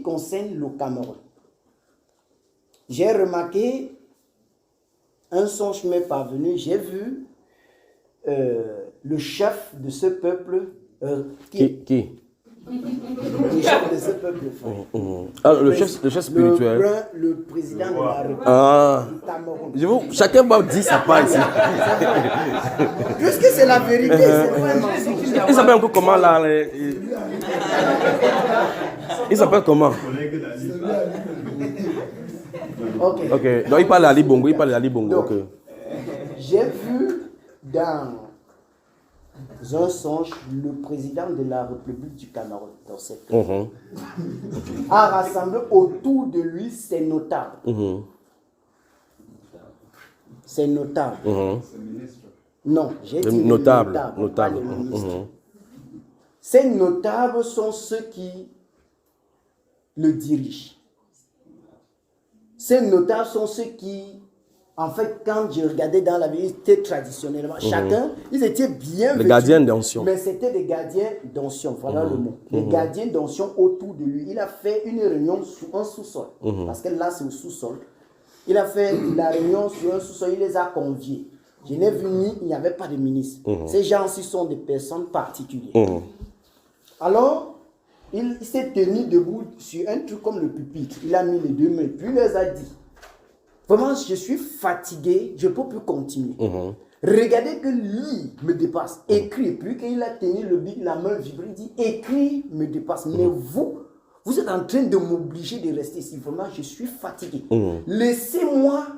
qui concerne le Cameroun. J'ai remarqué, un songe m'est parvenu, j'ai vu le chef de ce peuple. Qui? Le chef de ce peuple. Ah, le chef spirituel. Le président de la République du Cameroun. Chacun va dire sa part ici. Puisque c'est la vérité, c'est pas un mensonge. Il s'appelle encore comment là? Il s'appelle comment? Ok. Donc il parle d'Ali Bongo. Donc, j'ai vu dans un songe le président de la République du Cameroun dans cette a rassemblé autour de lui ses notables. Ses notables. Non, j'ai dit notable. Ces notables sont ceux qui le dirigent. Ces notables sont ceux qui, en fait, quand je regardais dans la vie, c'était traditionnellement. Chacun, ils étaient bien vêtus. Les gardiens d'onction. Mais c'était des gardiens d'onction, voilà le mot. Les gardiens d'onction autour de lui. Il a fait une réunion sous un sous-sol. Parce que là, c'est au sous-sol. Il a fait la réunion sur un sous-sol, il les a conviés. Je n'ai vu ni, il n'y avait pas de ministre. Ces gens-ci sont des personnes particulières. Alors, il s'est tenu debout sur un truc comme le pupitre. Il a mis les deux mains, puis il les a dit, vraiment, je suis fatigué, je ne peux plus continuer. Regardez que lui me dépasse, écrit, puis qu'il a tenu la main vibrée, il dit, écrit me dépasse, mais vous êtes en train de m'obliger de rester ici, vraiment, je suis fatigué. Laissez-moi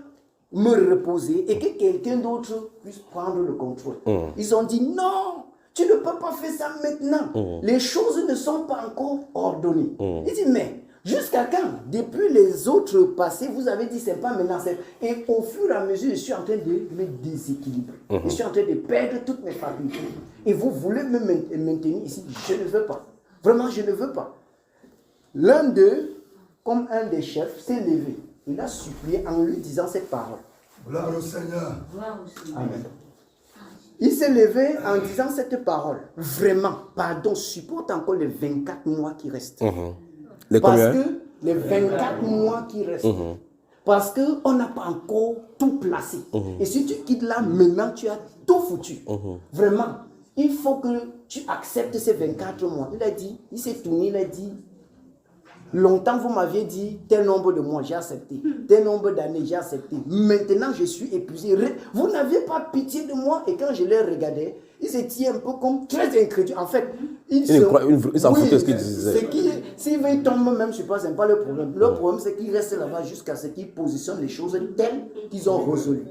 me reposer et que quelqu'un d'autre puisse prendre le contrôle. Ils ont dit, non, tu ne peux pas faire ça maintenant. Les choses ne sont pas encore ordonnées. Il dit, mais jusqu'à quand? Depuis les autres passés, vous avez dit, c'est pas maintenant. Et au fur et à mesure, je suis en train de me déséquilibrer. Je suis en train de perdre toutes mes facultés. Et vous voulez me maintenir ici? Je ne veux pas. Vraiment, je ne veux pas. L'un d'eux, comme un des chefs, s'est levé. Il a supplié en lui disant cette parole. Gloire au Seigneur. Amen. Il s'est levé en disant cette parole. Vraiment, pardon, supporte encore les 24 mois qui restent. Parce que les 24 mois qui restent. Parce qu'on n'a pas encore tout placé. Et si tu quittes là, maintenant, tu as tout foutu. Vraiment, il faut que tu acceptes ces 24 mois. Il a dit, il s'est tourné, il a dit, longtemps vous m'aviez dit, tel nombre de mois, j'ai accepté. Tel nombre d'années, j'ai accepté. Maintenant, je suis épuisé. Vous n'aviez pas pitié de moi. Et quand je les regardais, ils étaient un peu comme très incrédules. En fait, ils s'en foutaient de ce qu'ils disaient. S'ils veulent tomber même sur place, ce n'est pas le problème. Le problème, c'est qu'ils restent là-bas jusqu'à ce qu'ils positionnent les choses telles qu'ils ont résolues.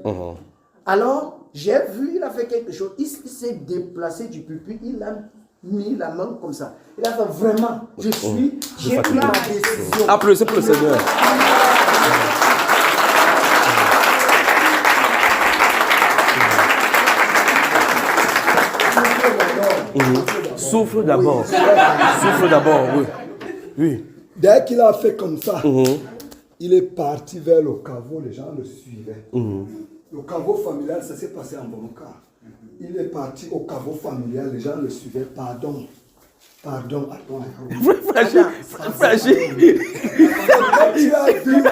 Alors, j'ai vu, il a fait quelque chose. Il s'est déplacé du pupitre, il a mis la main comme ça. Il a fait vraiment, j'ai pris ma décision. Applaudissez pour le Seigneur. Souffle d'abord. Souffle d'abord, oui. Dès qu'il a fait comme ça, il est parti vers le caveau, les gens le suivaient. Le caveau familial, ça s'est passé en bon cas. Il est parti au caveau familial, les gens le suivaient. Pardon, attends. Fragile. Tu as vu.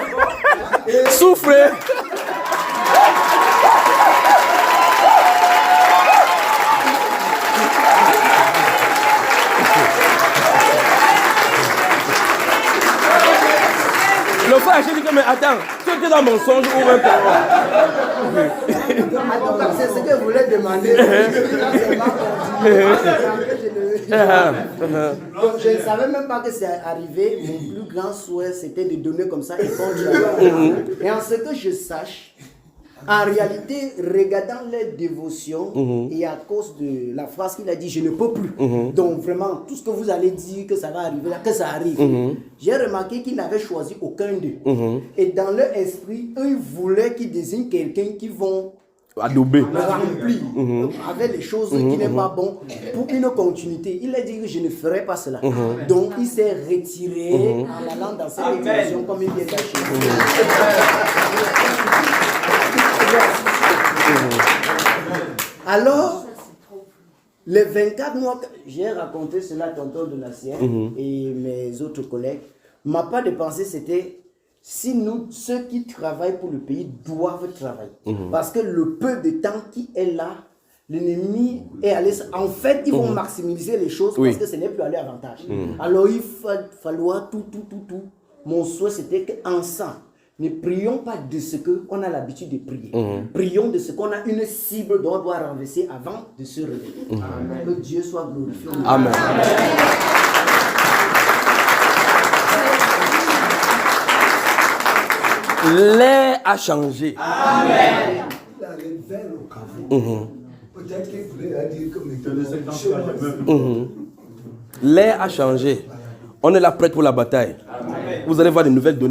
Soufflez. Le frère, j'ai dit que, mais attends, tu étais dans mon songe ou un Attends, c'est ce que je voulais demander. Donc, je ne savais même pas que c'est arrivé. Mon plus grand souhait, c'était de donner comme ça et continuer. Et en ce que je sache, en réalité, regardant les dévotions, et à cause de la phrase qu'il a dit, je ne peux plus. Donc vraiment, tout ce que vous allez dire que ça va arriver, que ça arrive. J'ai remarqué qu'ils n'avaient choisi aucun d'eux. Et dans leur esprit, eux, ils voulaient qu'ils désignent quelqu'un qui vont adobé, remplir avec les choses qui n'est pas bon pour une continuité. Il a dit que je ne ferai pas cela. Donc il s'est retiré en allant dans cette émission comme il vient d'acheter. Alors, les 24 mois, j'ai raconté cela à tonton de la sienne et mes autres collègues. Ma part de pensée, c'était si nous, ceux qui travaillent pour le pays, doivent travailler. Parce que le peu de temps qui est là, l'ennemi est allé... En fait, ils vont maximiser les choses parce que ce n'est plus à leur avantage. Alors, il va falloir tout. Mon souhait, c'était qu'ensemble, ne prions pas de ce qu'on a l'habitude de prier. Prions de ce qu'on a une cible dont on doit renverser avant de se réveiller. Que Dieu soit glorifié. Amen. L'air a changé. Il allait vers le caveau. Peut-être qu'il voulait dire que L'air a changé. On est là prêt pour la bataille. Vous allez voir des nouvelles données.